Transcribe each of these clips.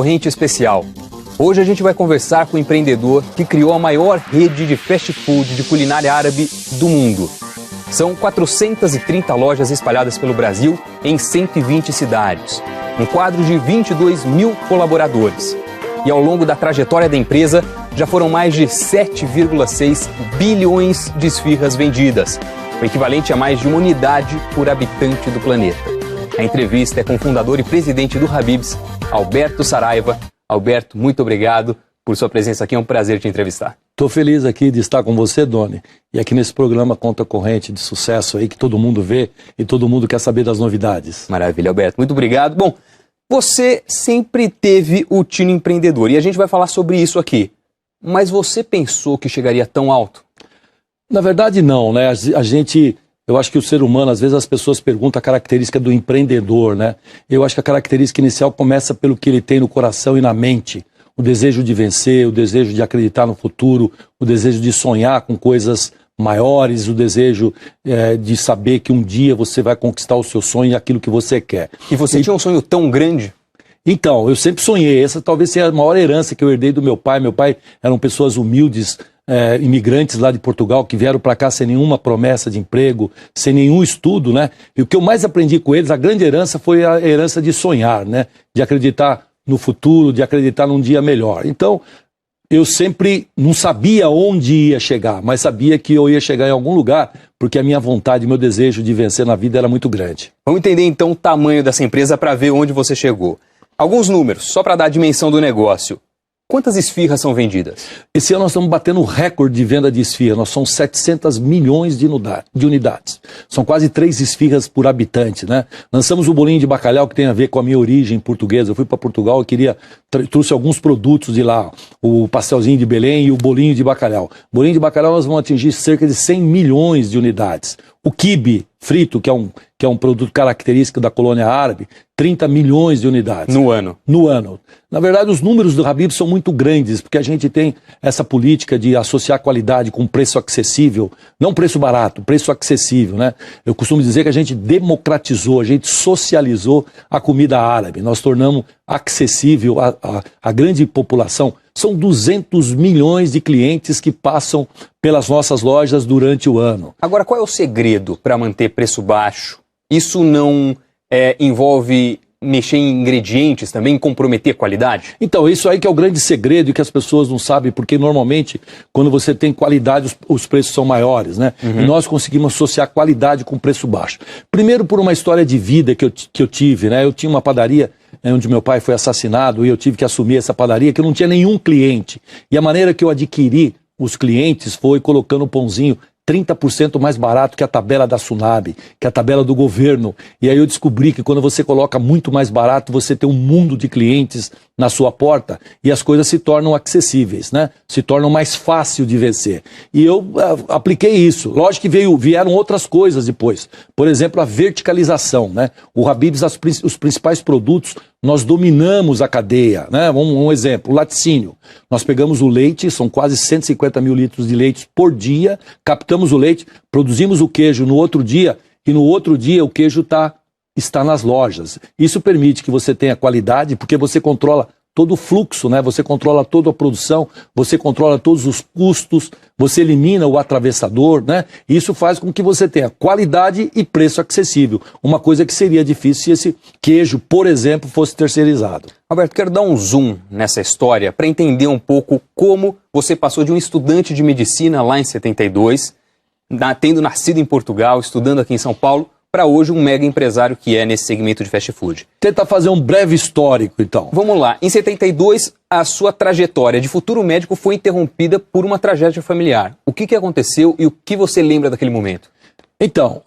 Corrente especial. Hoje a gente vai conversar com o empreendedor que criou a maior rede de fast food de culinária árabe do mundo. São 430 lojas espalhadas pelo Brasil em 120 cidades. Um quadro de 22 mil colaboradores. E ao longo da trajetória da empresa, já foram mais de 7,6 bilhões de esfirras vendidas, o equivalente a mais de uma unidade por habitante do planeta. A entrevista é com o fundador e presidente do Habib's, Alberto Saraiva. Alberto, muito obrigado por sua presença aqui, é um prazer te entrevistar. Estou feliz aqui de estar com você, Doni, e aqui nesse programa Conta Corrente de sucesso aí que todo mundo vê e todo mundo quer saber das novidades. Maravilha, Alberto, muito obrigado. Bom, você sempre teve o tino empreendedor e a gente vai falar sobre isso aqui, mas você pensou que chegaria tão alto? Na verdade não, né? Eu acho que o ser humano, às vezes as pessoas perguntam a característica do empreendedor, né? Eu acho que a característica inicial começa pelo que ele tem no coração e na mente. O desejo de vencer, o desejo de acreditar no futuro, o desejo de sonhar com coisas maiores, o desejo de saber que um dia você vai conquistar o seu sonho e aquilo que você quer. E você tinha um sonho tão grande? Então, eu sempre sonhei. Essa talvez seja a maior herança que eu herdei do meu pai. Meu pai eram pessoas humildes, imigrantes lá de Portugal, que vieram para cá sem nenhuma promessa de emprego, sem nenhum estudo, né? E o que eu mais aprendi com eles, a grande herança, foi a herança de sonhar, né? De acreditar no futuro, de acreditar num dia melhor. Então, eu sempre não sabia onde ia chegar, mas sabia que eu ia chegar em algum lugar, porque a minha vontade, meu desejo de vencer na vida era muito grande. Vamos entender então o tamanho dessa empresa para ver onde você chegou. Alguns números, só para dar a dimensão do negócio. Quantas esfirras são vendidas? Esse ano nós estamos batendo um recorde de venda de esfirra. Nós somos 700 milhões de unidades. São quase 3 esfirras por habitante, né? Lançamos o bolinho de bacalhau, que tem a ver com a minha origem portuguesa. Eu fui para Portugal e trouxe alguns produtos de lá. O pastelzinho de Belém e o bolinho de bacalhau. O bolinho de bacalhau nós vamos atingir cerca de 100 milhões de unidades. O quibe frito, que é um produto característico da colônia árabe, 30 milhões de unidades. No ano? No ano. Na verdade, os números do Habib são muito grandes, porque a gente tem essa política de associar qualidade com preço acessível, não preço barato, preço acessível, né? Eu costumo dizer que a gente democratizou, a gente socializou a comida árabe. Nós tornamos acessível a grande população. São 200 milhões de clientes que passam pelas nossas lojas durante o ano. Agora, qual é o segredo para manter preço baixo? Isso não envolve mexer em ingredientes também, comprometer a qualidade? Então, isso aí que é o grande segredo e que as pessoas não sabem, porque normalmente, quando você tem qualidade, os preços são maiores, né? E nós conseguimos associar qualidade com preço baixo. Primeiro, por uma história de vida que eu tive, né? Eu tinha uma padaria onde meu pai foi assassinado e eu tive que assumir essa padaria, que eu não tinha nenhum cliente. E a maneira que eu adquiri os clientes foi colocando o pãozinho 30% mais barato que a tabela da Sunab, que a tabela do governo. E aí eu descobri que quando você coloca muito mais barato, você tem um mundo de clientes na sua porta e as coisas se tornam acessíveis, né? Se tornam mais fácil de vencer. E eu apliquei isso. Lógico que vieram outras coisas depois. Por exemplo, a verticalização, né? O Habib's, os principais produtos, nós dominamos a cadeia, né? Um exemplo, o laticínio. Nós pegamos o leite, são quase 150 mil litros de leite por dia, captamos o leite, produzimos o queijo no outro dia, e no outro dia o queijo está nas lojas. Isso permite que você tenha qualidade, porque você controla todo o fluxo, né? Você controla toda a produção, você controla todos os custos, você elimina o atravessador, né? Isso faz com que você tenha qualidade e preço acessível. Uma coisa que seria difícil se esse queijo, por exemplo, fosse terceirizado. Alberto, quero dar um zoom nessa história para entender um pouco como você passou de um estudante de medicina lá em 72, tendo nascido em Portugal, estudando aqui em São Paulo, para hoje um mega empresário que é nesse segmento de fast food. Tenta fazer um breve histórico, então. Vamos lá. Em 72, a sua trajetória de futuro médico foi interrompida por uma tragédia familiar. O que aconteceu e o que você lembra daquele momento? Então,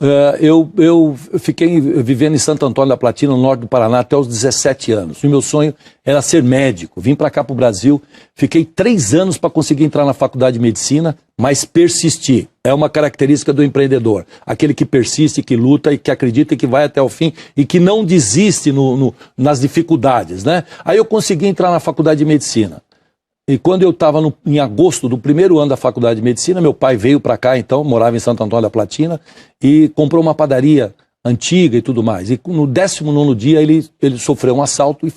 eu fiquei vivendo em Santo Antônio da Platina, no norte do Paraná, até os 17 anos. E meu sonho era ser médico. Vim para cá, para o Brasil, fiquei 3 anos para conseguir entrar na faculdade de medicina, mas persisti. É uma característica do empreendedor. Aquele que persiste, que luta e que acredita e que vai até o fim e que não desiste nas dificuldades, né? Aí eu consegui entrar na faculdade de medicina. E quando eu estava em agosto do primeiro ano da faculdade de medicina, meu pai veio para cá, então, morava em Santo Antônio da Platina, e comprou uma padaria antiga e tudo mais. E no 19º dia ele sofreu um assalto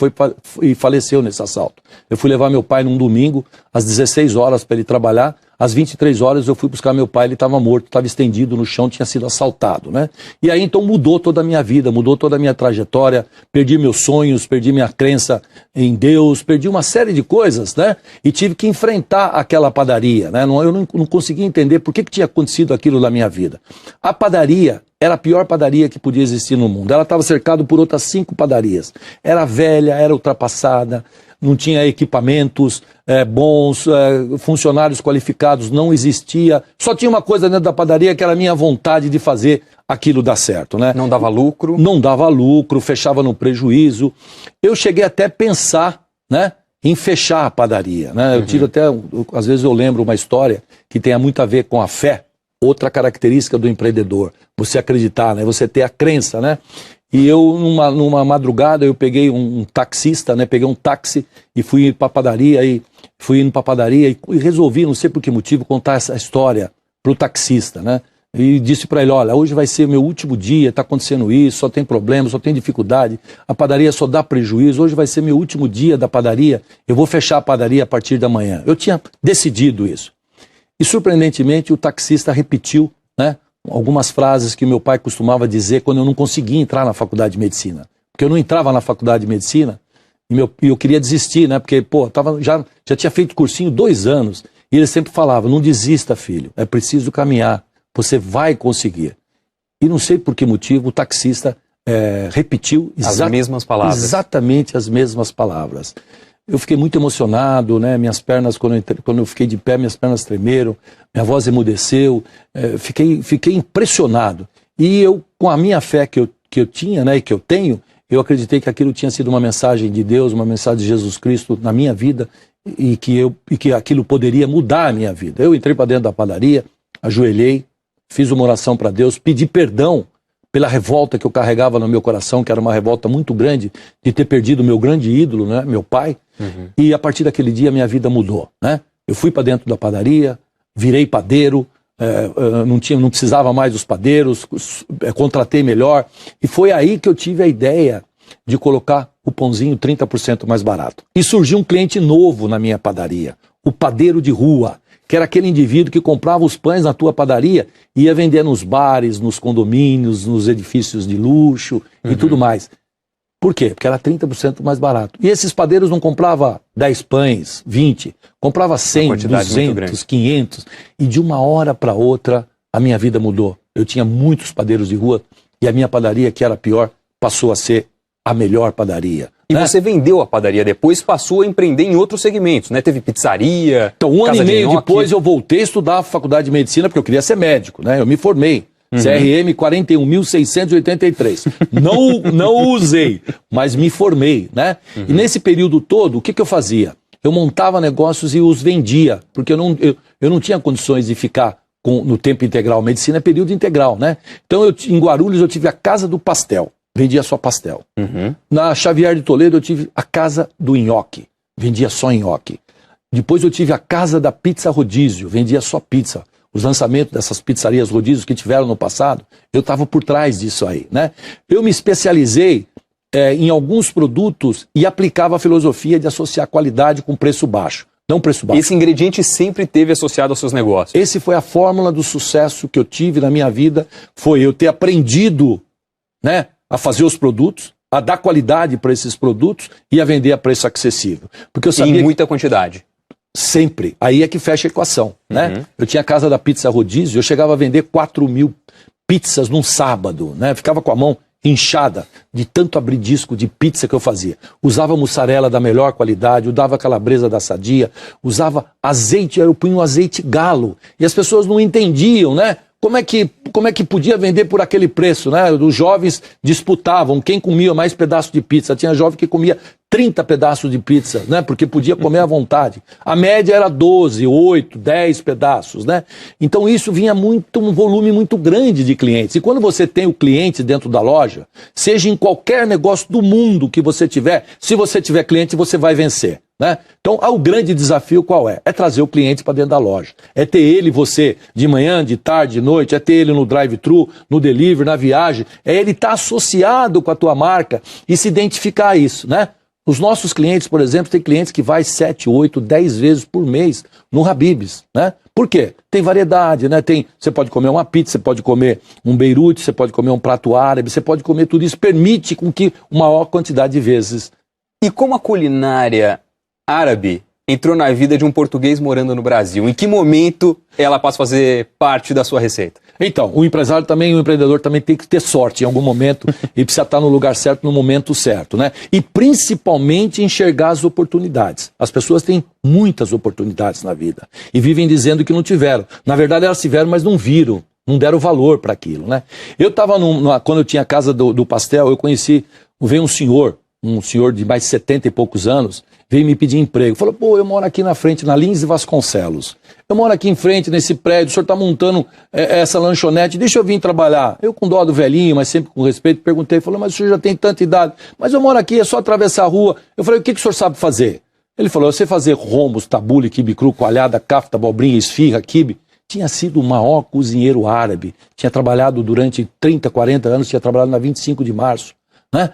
e faleceu nesse assalto. Eu fui levar meu pai num domingo, às 16 horas para ele trabalhar. Às 23 horas eu fui buscar meu pai, ele estava morto, estava estendido no chão, tinha sido assaltado, né? E aí então mudou toda a minha vida, mudou toda a minha trajetória, perdi meus sonhos, perdi minha crença em Deus, perdi uma série de coisas, né? E tive que enfrentar aquela padaria, né? Eu não conseguia entender por que tinha acontecido aquilo na minha vida. A padaria era a pior padaria que podia existir no mundo. Ela estava cercada por outras 5 padarias. Era velha, era ultrapassada, não tinha equipamentos bons, funcionários qualificados, não existia. Só tinha uma coisa dentro da padaria que era a minha vontade de fazer aquilo dar certo, né? Não dava lucro? Não dava lucro, fechava no prejuízo. Eu cheguei até a pensar, né, em fechar a padaria, né? Eu tive até, às vezes eu lembro uma história que tenha muito a ver com a fé. Outra característica do empreendedor, você acreditar, né? Você ter a crença, né? E eu, numa madrugada, eu peguei um taxista, né? Peguei um táxi e fui para a padaria, e resolvi, não sei por que motivo, contar essa história para o taxista, né? E disse para ele, olha, hoje vai ser meu último dia, está acontecendo isso, só tem problema, só tem dificuldade, a padaria só dá prejuízo, hoje vai ser meu último dia da padaria, eu vou fechar a padaria a partir da manhã. Eu tinha decidido isso. E, surpreendentemente, o taxista repetiu, né, algumas frases que meu pai costumava dizer quando eu não conseguia entrar na faculdade de medicina. Porque eu não entrava na faculdade de medicina e eu queria desistir, né? Porque, já tinha feito cursinho 2 anos. E ele sempre falava, não desista, filho, é preciso caminhar, você vai conseguir. E não sei por que motivo o taxista repetiu as mesmas palavras. Exatamente as mesmas palavras. Eu fiquei muito emocionado, né? Minhas pernas, quando eu fiquei de pé, minhas pernas tremeram, minha voz emudeceu, fiquei impressionado. E eu, com a minha fé que eu tinha, né, e que eu tenho, eu acreditei que aquilo tinha sido uma mensagem de Deus, uma mensagem de Jesus Cristo na minha vida, e que aquilo poderia mudar a minha vida. Eu entrei para dentro da padaria, ajoelhei, fiz uma oração para Deus, pedi perdão pela revolta que eu carregava no meu coração, que era uma revolta muito grande, de ter perdido o meu grande ídolo, né, meu pai. E a partir daquele dia minha vida mudou, né? Eu fui para dentro da padaria, virei padeiro, não precisava mais dos padeiros, contratei melhor. E foi aí que eu tive a ideia de colocar o pãozinho 30% mais barato. E surgiu um cliente novo na minha padaria, o padeiro de rua, que era aquele indivíduo que comprava os pães na tua padaria e ia vender nos bares, nos condomínios, nos edifícios de luxo e tudo mais. Por quê? Porque era 30% mais barato. E esses padeiros não compravam 10 pães, 20, comprava 100, 200, 500. E de uma hora para outra, a minha vida mudou. Eu tinha muitos padeiros de rua e a minha padaria, que era a pior, passou a ser a melhor padaria. E você vendeu a padaria depois, passou a empreender em outros segmentos, né? Teve pizzaria, então, 1 ano e meio depois eu voltei a estudar a faculdade de medicina, porque eu queria ser médico, né? Eu me formei. CRM 41.683. Não usei, mas me formei, né? E nesse período todo, o que eu fazia? Eu montava negócios e os vendia, porque eu não tinha condições de ficar no tempo integral. Medicina é período integral, né? Então, em Guarulhos, eu tive a Casa do Pastel, vendia só pastel. Na Xavier de Toledo, eu tive a Casa do Nhoque, vendia só nhoque. Depois eu tive a Casa da Pizza Rodízio, vendia só pizza. Os lançamentos dessas pizzarias rodízios que tiveram no passado, eu estava por trás disso aí, né? Eu me especializei em alguns produtos e aplicava a filosofia de associar qualidade com preço baixo. Não preço baixo. Esse ingrediente sempre teve associado aos seus negócios. Esse foi a fórmula do sucesso que eu tive na minha vida, foi eu ter aprendido, né, a fazer os produtos, a dar qualidade para esses produtos e a vender a preço acessível. Porque eu sabia em muita quantidade. Sempre. Aí é que fecha a equação, né? Eu tinha a Casa da Pizza Rodízio, eu chegava a vender 4.000 pizzas num sábado, né? Ficava com a mão inchada de tanto abrir disco de pizza que eu fazia. Usava mussarela da melhor qualidade, usava calabresa da Sadia, usava azeite, eu punha um azeite galo. E as pessoas não entendiam, né? Como é que podia vender por aquele preço, né? Os jovens disputavam quem comia mais pedaço de pizza. Tinha jovem que comia 30 pedaços de pizza, né? Porque podia comer à vontade. A média era 12, 8, 10 pedaços, né? Então isso vinha um volume muito grande de clientes. E quando você tem o cliente dentro da loja, seja em qualquer negócio do mundo que você tiver, se você tiver cliente, você vai vencer. né? Então, o grande desafio qual é? É trazer o cliente para dentro da loja. É ter ele, você, de manhã, de tarde, de noite, é ter ele no drive-thru, no delivery, na viagem, é ele estar associado com a tua marca e se identificar a isso, né? Os nossos clientes, por exemplo, tem clientes que vai 7, 8, 10 vezes por mês no Habib's, né? Por quê? Tem variedade, né? Você pode comer uma pizza, você pode comer um beirute, você pode comer um prato árabe, você pode comer tudo isso, permite com que uma maior quantidade de vezes. E como a culinária árabe entrou na vida de um português morando no Brasil? Em que momento ela passa a fazer parte da sua receita? Então, o empreendedor também tem que ter sorte em algum momento e precisa estar no lugar certo, no momento certo, né? E principalmente enxergar as oportunidades. As pessoas têm muitas oportunidades na vida e vivem dizendo que não tiveram. Na verdade, elas tiveram, mas não viram, não deram valor para aquilo, né? Eu estava, quando eu tinha a casa do pastel, veio um senhor de mais de 70 e poucos anos, veio me pedir emprego. Falou, pô, eu moro aqui na frente, na Lins e Vasconcelos. Eu moro aqui em frente, nesse prédio, o senhor está montando essa lanchonete, deixa eu vir trabalhar. Eu, com dó do velhinho, mas sempre com respeito, perguntei, falou, mas o senhor já tem tanta idade. Mas eu moro aqui, é só atravessar a rua. Eu falei, o que o senhor sabe fazer? Ele falou, eu sei fazer rombos, tabule, quibe cru, coalhada, cafta, abobrinha, esfirra, quibe. Tinha sido o maior cozinheiro árabe. Tinha trabalhado durante 30, 40 anos, tinha trabalhado na 25 de março, né?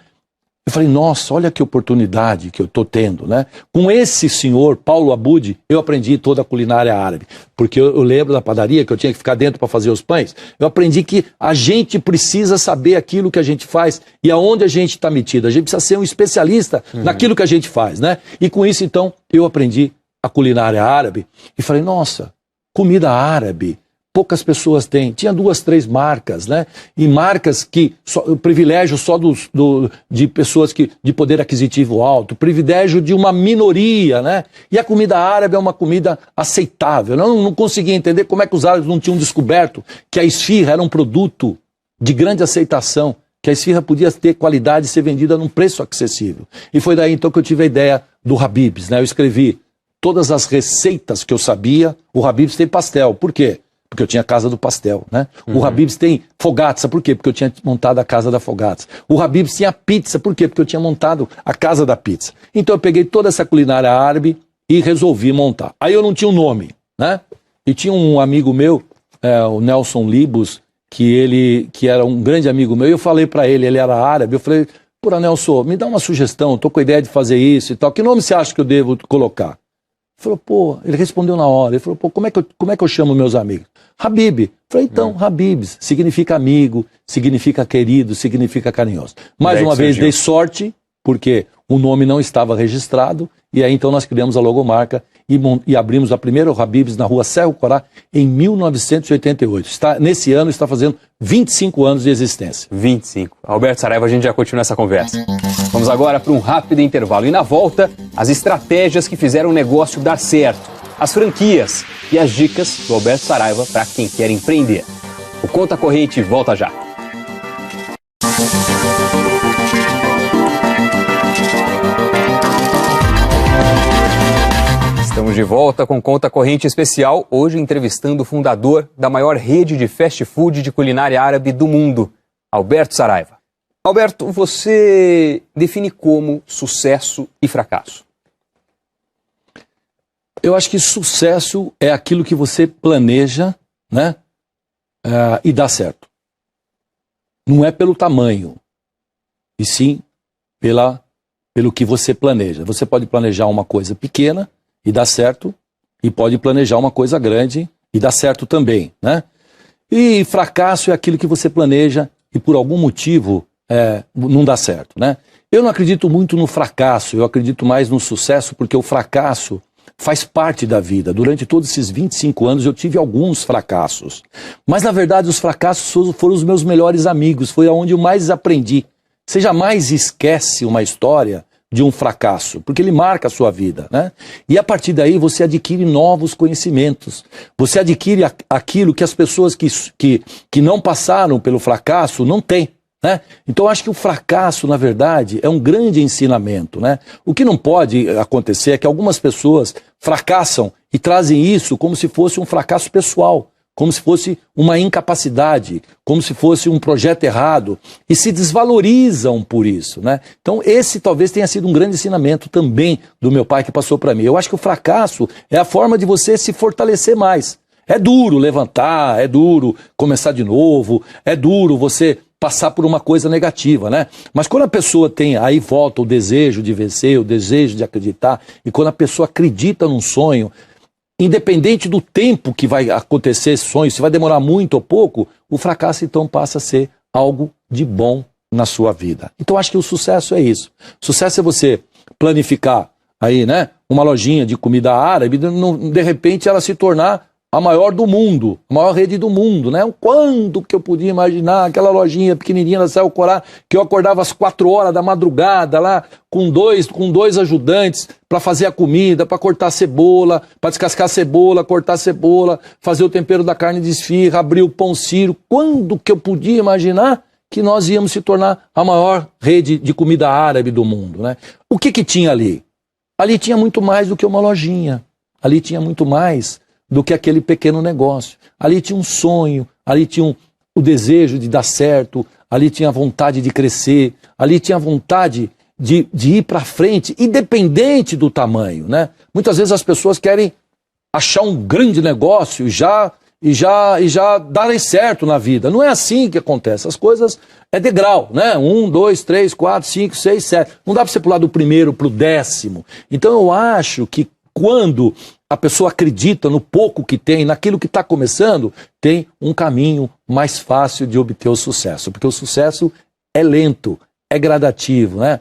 Eu falei, nossa, olha que oportunidade que eu estou tendo, né? Com esse senhor, Paulo Abud, eu aprendi toda a culinária árabe. Porque eu lembro da padaria, que eu tinha que ficar dentro para fazer os pães. Eu aprendi que a gente precisa saber aquilo que a gente faz e aonde a gente está metido. A gente precisa ser um especialista naquilo que a gente faz, né? E com isso, então, eu aprendi a culinária árabe e falei, nossa, comida árabe. Poucas pessoas têm. Tinha 2, 3 marcas, né? E marcas que, o privilégio só de pessoas de poder aquisitivo alto, privilégio de uma minoria, né? E a comida árabe é uma comida aceitável. Eu não conseguia entender como é que os árabes não tinham descoberto que a esfirra era um produto de grande aceitação, que a esfirra podia ter qualidade e ser vendida num preço acessível. E foi daí então que eu tive a ideia do Habib's, né? Eu escrevi todas as receitas que eu sabia. O Habib's tem pastel. Por quê? Porque eu tinha a casa do pastel, né? O Habib's tem fogatsa, por quê? Porque eu tinha montado a casa da fogatsa. O Habib's tinha pizza, por quê? Porque eu tinha montado a casa da pizza. Então eu peguei toda essa culinária árabe e resolvi montar. Aí eu não tinha um nome, né? E tinha um amigo meu, o Nelson Libos, que era um grande amigo meu, e eu falei para ele era árabe, eu falei, pô, Nelson, me dá uma sugestão, tô com a ideia de fazer isso e tal, que nome você acha que eu devo colocar? Ele falou, pô, ele respondeu na hora, ele falou, pô, como é que eu chamo meus amigos? Habib. Falei, então, Habib's significa amigo, significa querido, significa carinhoso. Mais uma vez, dei sorte, porque o nome não estava registrado, e aí então nós criamos a logomarca e abrimos a primeira Habib's na rua Serra Corá em 1988. Nesse ano está fazendo 25 anos de existência. 25. Alberto Saraiva, a gente já continua essa conversa. Vamos agora para um rápido intervalo. E na volta, as estratégias que fizeram o negócio dar certo, as franquias e as dicas do Alberto Saraiva para quem quer empreender. O Conta Corrente volta já. Estamos de volta com Conta Corrente Especial, hoje entrevistando o fundador da maior rede de fast food de culinária árabe do mundo, Alberto Saraiva. Alberto, você define como sucesso e fracasso? Eu acho que sucesso é aquilo que você planeja, né, e dá certo. Não é pelo tamanho, e sim pelo que você planeja. Você pode planejar uma coisa pequena e dá certo, e pode planejar uma coisa grande e dá certo também, né? E fracasso é aquilo que você planeja e por algum motivo não dá certo, né? Eu não acredito muito no fracasso, eu acredito mais no sucesso, porque o fracasso faz parte da vida. Durante todos esses 25 anos eu tive alguns fracassos, mas na verdade os fracassos foram os meus melhores amigos, foi onde eu mais aprendi. Você jamais esquece uma história de um fracasso, porque ele marca a sua vida, né? E a partir daí você adquire novos conhecimentos, você adquire aquilo que as pessoas que não passaram pelo fracasso não têm, né? Então eu acho que o fracasso, na verdade, é um grande ensinamento, né? O que não pode acontecer é que algumas pessoas fracassam e trazem isso como se fosse um fracasso pessoal, como se fosse uma incapacidade, como se fosse um projeto errado, e se desvalorizam por isso, né? Então esse talvez tenha sido um grande ensinamento também do meu pai que passou para mim. Eu acho que o fracasso é a forma de você se fortalecer mais. É duro levantar, é duro começar de novo, é duro você passar por uma coisa negativa, né? Mas quando a pessoa tem, aí volta o desejo de vencer, o desejo de acreditar, e quando a pessoa acredita num sonho, independente do tempo que vai acontecer esse sonho, se vai demorar muito ou pouco, o fracasso então passa a ser algo de bom na sua vida. Então acho que o sucesso é isso. Sucesso é você planificar aí, né, uma lojinha de comida árabe, de repente ela se tornar a maior do mundo, a maior rede do mundo, né? Quando que eu podia imaginar aquela lojinha pequenininha na Céu Corá, que eu acordava às 4 horas da madrugada lá, com dois ajudantes para fazer a comida, para cortar cebola, para descascar cebola, cortar cebola, fazer o tempero da carne de esfirra, abrir o pão sírio. Quando que eu podia imaginar que nós íamos se tornar a maior rede de comida árabe do mundo, né? O que que tinha ali? Ali tinha muito mais do que uma lojinha. Ali tinha muito mais do que aquele pequeno negócio. Ali tinha um sonho, ali tinha o desejo de dar certo, ali tinha a vontade de crescer, ali tinha a vontade de ir para frente, independente do tamanho, né? Muitas vezes as pessoas querem achar um grande negócio e já darem certo na vida. Não é assim que acontece. As coisas é degrau, né? 1, 2, 3, 4, 5, 6, 7. Não dá para você pular do primeiro para o 10º. Então eu acho que quando a pessoa acredita no pouco que tem, naquilo que está começando, tem um caminho mais fácil de obter o sucesso. Porque o sucesso é lento, é gradativo, né?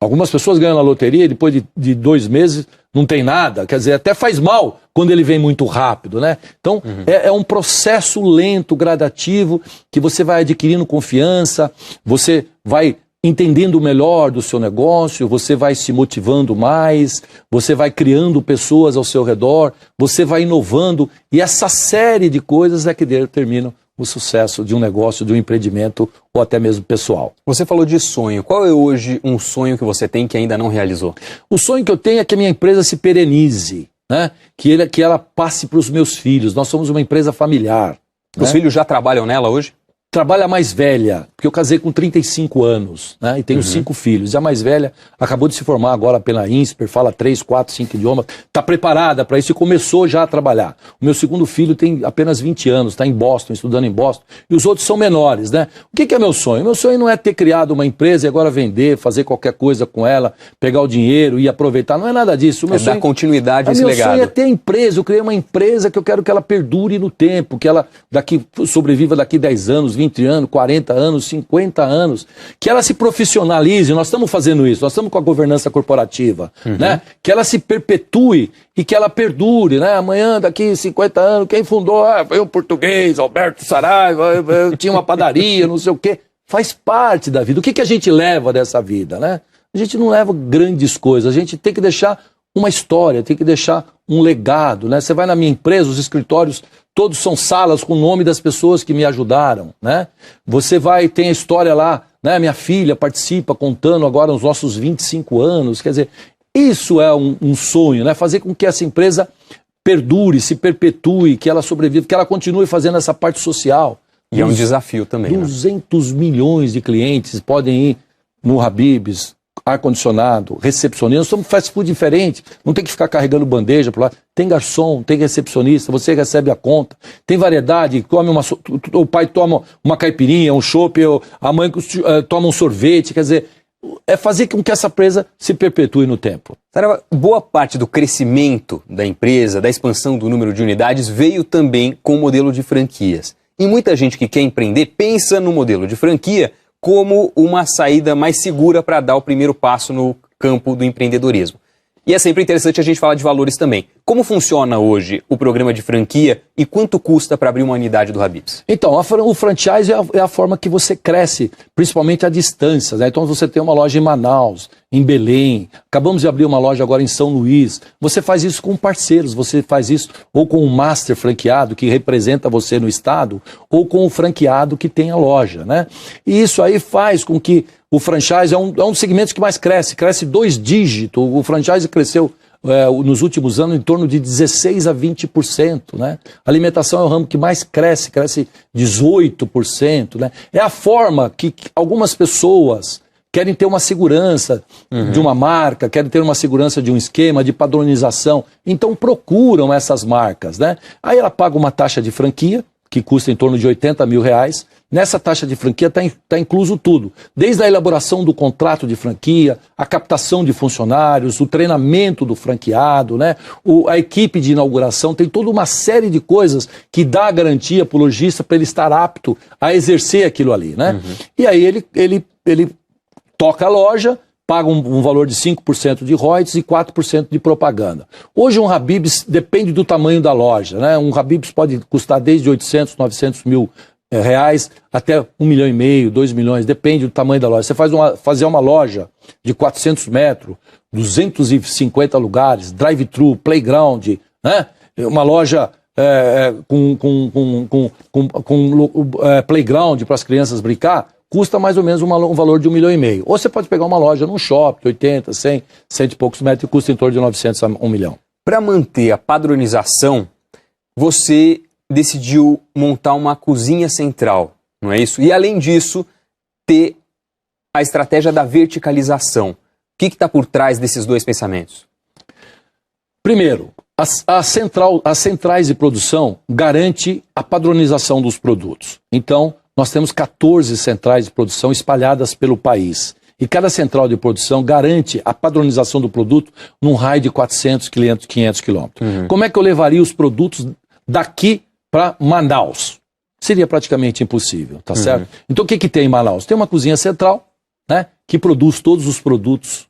Algumas pessoas ganham na loteria e depois de 2 meses não tem nada. Quer dizer, até faz mal quando ele vem muito rápido, né? Então, é um processo lento, gradativo, que você vai adquirindo confiança, você vai entendendo melhor do seu negócio, você vai se motivando mais, você vai criando pessoas ao seu redor, você vai inovando, e essa série de coisas é que determinam o sucesso de um negócio, de um empreendimento ou até mesmo pessoal. Você falou de sonho. Qual é hoje um sonho que você tem que ainda não realizou? O sonho que eu tenho é que a minha empresa se perenize, né? Que ela passe para os meus filhos. Nós somos uma empresa familiar. Os filhos já trabalham nela hoje? Trabalha a mais velha, porque eu casei com 35 anos, né, e tenho 5 filhos. E a mais velha acabou de se formar agora pela INSPER, fala 3, 4, 5 idiomas, está preparada para isso e começou já a trabalhar. O meu segundo filho tem apenas 20 anos, está em Boston, estudando em Boston, e os outros são menores, né? O que é meu sonho? Meu sonho não é ter criado uma empresa e agora vender, fazer qualquer coisa com ela, pegar o dinheiro e aproveitar, não é nada disso. O meu sonho, dar continuidade a esse legado. Meu sonho é ter empresa, eu criei uma empresa que eu quero que ela perdure no tempo, que ela sobreviva daqui 10 anos, 20 anos, 40 anos, 50 anos, que ela se profissionalize. Nós estamos fazendo isso, nós estamos com a governança corporativa, né? Que ela se perpetue e que ela perdure, né? Amanhã, daqui 50 anos, quem fundou? Foi um português, Alberto Saraiva, eu tinha uma padaria, não sei o quê. Faz parte da vida. O que a gente leva dessa vida, né? A gente não leva grandes coisas, a gente tem que deixar uma história, tem que deixar um legado, né? Você vai na minha empresa, os escritórios todos são salas com o nome das pessoas que me ajudaram, né? Você tem a história lá, né? Minha filha participa contando agora os nossos 25 anos, quer dizer, isso é um sonho, né? Fazer com que essa empresa perdure, se perpetue, que ela sobreviva, que ela continue fazendo essa parte social. E é um desafio também, 200 milhões de clientes podem ir no Habib's, ar-condicionado, recepcionista, nós somos fast food diferente, não tem que ficar carregando bandeja por lá, tem garçom, tem recepcionista, você recebe a conta, tem variedade, o pai toma uma caipirinha, um chopp, a mãe toma um sorvete, quer dizer, é fazer com que essa empresa se perpetue no tempo. Saraiva, boa parte do crescimento da empresa, da expansão do número de unidades, veio também com o modelo de franquias. E muita gente que quer empreender pensa no modelo de franquia como uma saída mais segura para dar o primeiro passo no campo do empreendedorismo. E é sempre interessante a gente falar de valores também. Como funciona hoje o programa de franquia e quanto custa para abrir uma unidade do Habib's? Então, o franchise é a forma que você cresce, principalmente a distâncias, né? Então você tem uma loja em Manaus, em Belém, acabamos de abrir uma loja agora em São Luís. Você faz isso com parceiros, você faz isso ou com um master franqueado que representa você no estado, ou com o franqueado que tem a loja, né? E isso aí faz com que o franchise é um dos segmentos que mais cresce 2 dígitos. O franchise cresceu nos últimos anos, em torno de 16% a 20%. Né? A alimentação é o ramo que mais cresce 18%. Né? É a forma que algumas pessoas querem ter uma segurança de uma marca, querem ter uma segurança de um esquema, de padronização. Então procuram essas marcas. Né? Aí ela paga uma taxa de franquia, que custa em torno de R$80 mil. Nessa taxa de franquia está incluso tudo. Desde a elaboração do contrato de franquia, a captação de funcionários, o treinamento do franqueado, né? A equipe de inauguração, tem toda uma série de coisas que dá a garantia para o lojista para ele estar apto a exercer aquilo ali. Né? E aí ele toca a loja, paga um valor de 5% de royalties e 4% de propaganda. Hoje um Habib's depende do tamanho da loja. Né? Um Habib's pode custar desde 800, 900 mil reais até 1,5 milhão, 2 milhões, depende do tamanho da loja. Você fazer uma loja de 400 metros, 250 lugares, drive-thru, playground, né? Uma loja com playground para as crianças brincar, custa mais ou menos um valor de 1,5 milhão. Ou você pode pegar uma loja num shopping, 80, 100, 100 e poucos metros, e custa em torno de 900 a 1 milhão. Para manter a padronização, você decidiu montar uma cozinha central, não é isso? E além disso, ter a estratégia da verticalização. O que está por trás desses dois pensamentos? Primeiro, as centrais de produção garante a padronização dos produtos. Então, nós temos 14 centrais de produção espalhadas pelo país. E cada central de produção garante a padronização do produto num raio de 400, 500 quilômetros. Como é que eu levaria os produtos daqui para Manaus? Seria praticamente impossível, tá certo? Então o que tem em Manaus? Tem uma cozinha central, né, que produz todos os produtos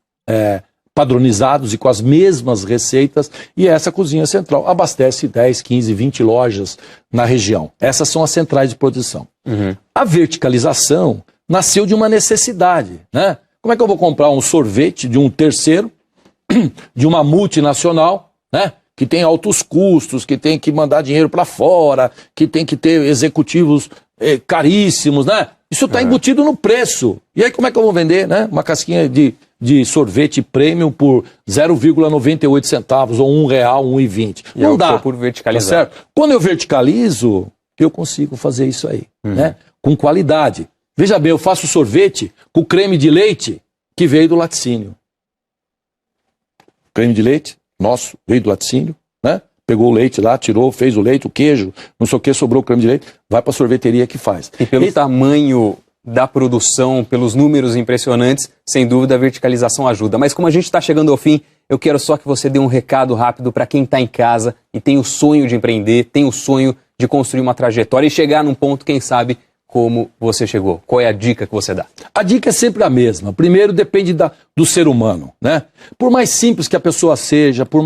padronizados e com as mesmas receitas, e essa cozinha central abastece 10, 15, 20 lojas na região. Essas são as centrais de produção. A verticalização nasceu de uma necessidade, né? Como é que eu vou comprar um sorvete de um terceiro, de uma multinacional, né, que tem altos custos, que tem que mandar dinheiro para fora, que tem que ter executivos caríssimos, né? Isso está embutido no preço. E aí como é que eu vou vender, né, uma casquinha de sorvete premium por 0,98 centavos, ou R$1, R$1,20? Não dá. Por verticalizar. Tá certo? Quando eu verticalizo, eu consigo fazer isso aí, né? Com qualidade. Veja bem, eu faço sorvete com creme de leite que veio do laticínio. Creme de leite nosso, veio do laticínio, né? Pegou o leite lá, tirou, fez o leite, o queijo, não sei o que, sobrou o creme de leite, vai para a sorveteria que faz. E pelo tamanho da produção, pelos números impressionantes, sem dúvida a verticalização ajuda. Mas como a gente está chegando ao fim, eu quero só que você dê um recado rápido para quem está em casa e tem o sonho de empreender, tem o sonho de construir uma trajetória e chegar num ponto, quem sabe, como você chegou. Qual é a dica que você dá? A dica é sempre a mesma. Primeiro, depende do ser humano, né? Por mais simples que a pessoa seja, por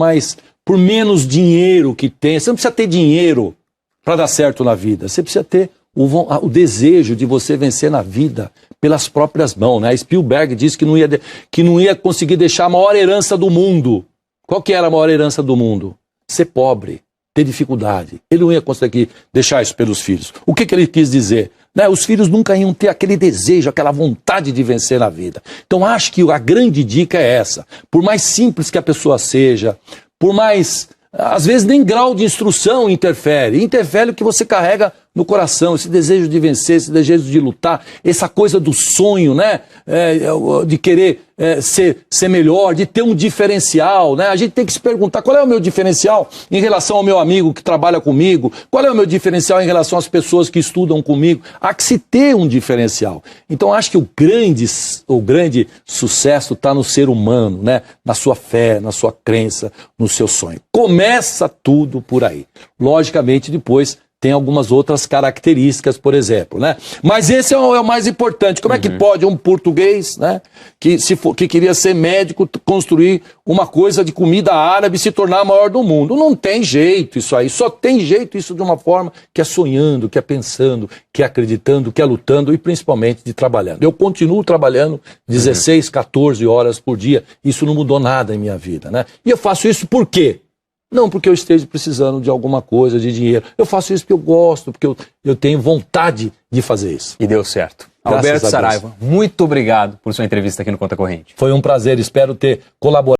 menos dinheiro que tenha, você não precisa ter dinheiro para dar certo na vida. Você precisa ter o desejo de você vencer na vida pelas próprias mãos, né? Spielberg disse que não ia conseguir deixar a maior herança do mundo. Qual que era a maior herança do mundo? Ser pobre, ter dificuldade. Ele não ia conseguir deixar isso pelos filhos. O que ele quis dizer? Né? Os filhos nunca iam ter aquele desejo, aquela vontade de vencer na vida. Então acho que a grande dica é essa. Por mais simples que a pessoa seja, por mais... Às vezes nem grau de instrução interfere o que você carrega no coração, esse desejo de vencer, esse desejo de lutar, essa coisa do sonho, né? De querer ser melhor, de ter um diferencial, né? A gente tem que se perguntar qual é o meu diferencial em relação ao meu amigo que trabalha comigo, qual é o meu diferencial em relação às pessoas que estudam comigo. Há que se ter um diferencial. Então acho que o grande sucesso está no ser humano, né? Na sua fé, na sua crença, no seu sonho. Começa tudo por aí. Logicamente depois tem algumas outras características, por exemplo, né? Mas esse é o mais importante. Como é que pode um português, né, que queria ser médico, construir uma coisa de comida árabe e se tornar a maior do mundo? Não tem jeito isso aí. Só tem jeito isso de uma forma que é sonhando, que é pensando, que é acreditando, que é lutando e principalmente de trabalhando. Eu continuo trabalhando 16, 14 horas por dia. Isso não mudou nada em minha vida, né? E eu faço isso por quê? Não porque eu esteja precisando de alguma coisa, de dinheiro. Eu faço isso porque eu gosto, porque eu tenho vontade de fazer isso. E deu certo. Graças Alberto Saraiva, muito obrigado por sua entrevista aqui no Conta Corrente. Foi um prazer, espero ter colaborado.